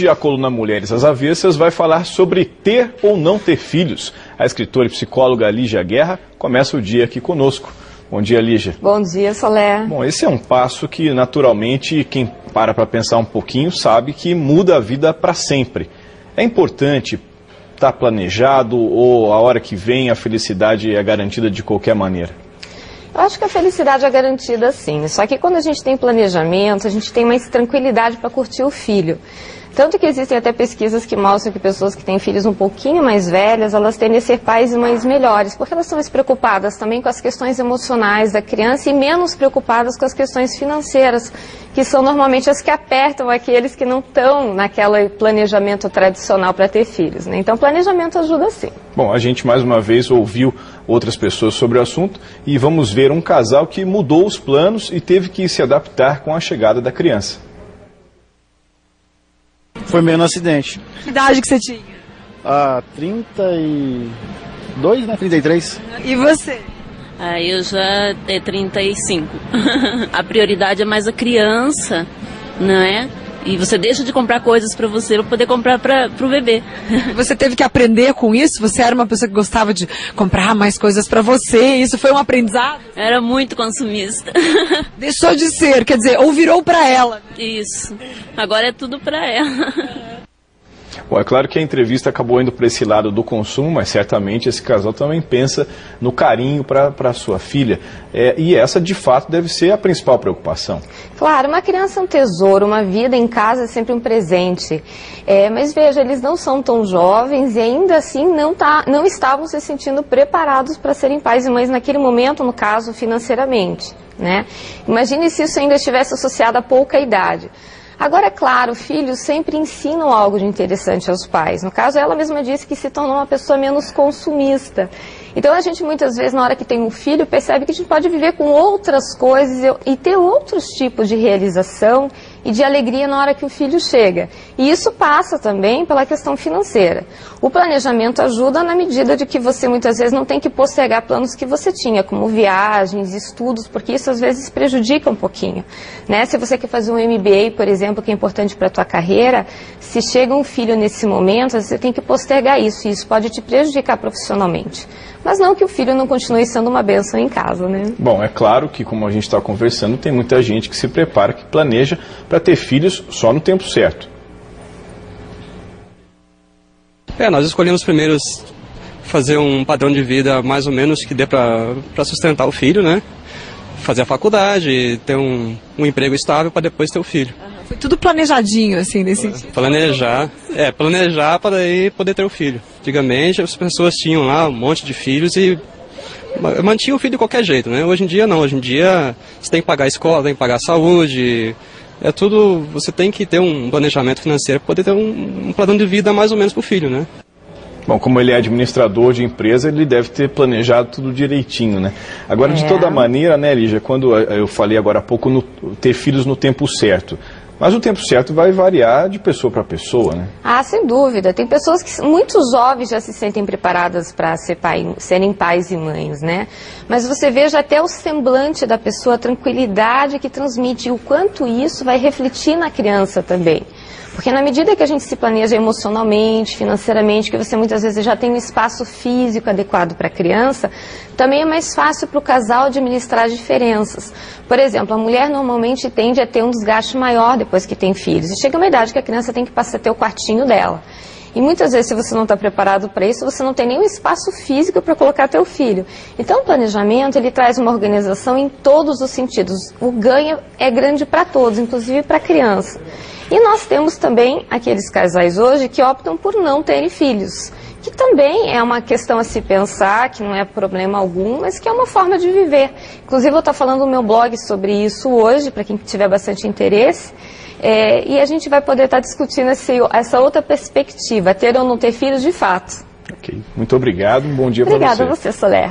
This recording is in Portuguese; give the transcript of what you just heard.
hoje a coluna Mulheres às Avessas vai falar sobre ter ou não ter filhos. A escritora e psicóloga Lígia Guerra começa o dia aqui conosco. Bom dia, Lígia. Bom dia, Soler. Bom, esse é um passo que, naturalmente, quem para pensar um pouquinho sabe que muda a vida para sempre. É importante estar planejado ou a hora que vem a felicidade é garantida de qualquer maneira? Eu acho que a felicidade é garantida sim, só que quando a gente tem planejamento, a gente tem mais tranquilidade para curtir o filho. Tanto que existem até pesquisas que mostram que pessoas que têm filhos um pouquinho mais velhas, elas tendem a ser pais e mães melhores, porque elas são mais preocupadas também com as questões emocionais da criança e menos preocupadas com as questões financeiras, que são normalmente as que apertam aqueles que não estão naquele planejamento tradicional para ter filhos, né? Então, planejamento ajuda sim. Bom, a gente mais uma vez ouviu outras pessoas sobre o assunto e vamos ver um casal que mudou os planos e teve que se adaptar com a chegada da criança. Foi meio no acidente. Que idade que você tinha? 32, né? 33. E você? Eu já tenho 35. A prioridade é mais a criança, não é? E você deixa de comprar coisas para você para poder comprar para o bebê. Você teve que aprender com isso? Você era uma pessoa que gostava de comprar mais coisas para você? Isso foi um aprendizado? Era muito consumista. Deixou de ser, quer dizer, ou virou para ela. Isso. Agora é tudo para ela. Bom, é claro que a entrevista acabou indo para esse lado do consumo, mas certamente esse casal também pensa no carinho para sua filha. E essa, de fato, deve ser a principal preocupação. Claro, uma criança é um tesouro, uma vida em casa é sempre um presente. Mas veja, eles não são tão jovens e ainda assim não estavam se sentindo preparados para serem pais e mães naquele momento, no caso, financeiramente, né? Imagine se isso ainda estivesse associado a pouca idade. Agora, é claro, filhos sempre ensinam algo de interessante aos pais. No caso, ela mesma disse que se tornou uma pessoa menos consumista. Então, a gente muitas vezes, na hora que tem um filho, percebe que a gente pode viver com outras coisas e ter outros tipos de realização e de alegria na hora que o filho chega. E isso passa também pela questão financeira. O planejamento ajuda na medida de que você muitas vezes não tem que postergar planos que você tinha, como viagens, estudos, porque isso às vezes prejudica um pouquinho, né? Se você quer fazer um MBA, por exemplo, que é importante para a tua carreira, se chega um filho nesse momento, você tem que postergar isso, e isso pode te prejudicar profissionalmente. Mas não que o filho não continue sendo uma bênção em casa, né? Bom, é claro que, como a gente está conversando, tem muita gente que se prepara, que planeja para ter filhos só no tempo certo. Nós escolhemos primeiro fazer um padrão de vida mais ou menos que dê para sustentar o filho, né? Fazer a faculdade, ter um emprego estável para depois ter o filho. Foi tudo planejadinho, assim, nesse sentido. Planejar para daí poder ter o filho. Antigamente as pessoas tinham lá um monte de filhos e mantinham o filho de qualquer jeito, né? Hoje em dia não, hoje em dia você tem que pagar a escola, tem que pagar a saúde, você tem que ter um planejamento financeiro para poder ter um padrão de vida mais ou menos para o filho, né? Bom, como ele é administrador de empresa, ele deve ter planejado tudo direitinho, né? Agora, de toda maneira, né, Lígia, quando eu falei agora há pouco ter filhos no tempo certo, mas o tempo certo vai variar de pessoa para pessoa, né? Sem dúvida. Tem pessoas que, muito jovens, já se sentem preparadas para serem pais e mães, né? Mas você veja até o semblante da pessoa, a tranquilidade que transmite, e o quanto isso vai refletir na criança também. Porque na medida que a gente se planeja emocionalmente, financeiramente, que você muitas vezes já tem um espaço físico adequado para a criança, também é mais fácil para o casal administrar as diferenças. Por exemplo, a mulher normalmente tende a ter um desgaste maior depois que tem filhos. E chega uma idade que a criança tem que passar a ter o quartinho dela. E muitas vezes, se você não está preparado para isso, você não tem nenhum espaço físico para colocar teu filho. Então, o planejamento, ele traz uma organização em todos os sentidos. O ganho é grande para todos, inclusive para a criança. E nós temos também aqueles casais hoje que optam por não terem filhos, que também é uma questão a se pensar, que não é problema algum, mas que é uma forma de viver. Inclusive, eu estou falando no meu blog sobre isso hoje, para quem tiver bastante interesse. E a gente vai poder estar discutindo essa outra perspectiva, ter ou não ter filhos de fato. Ok, muito obrigado, um bom dia para você. Obrigada a você, Soler.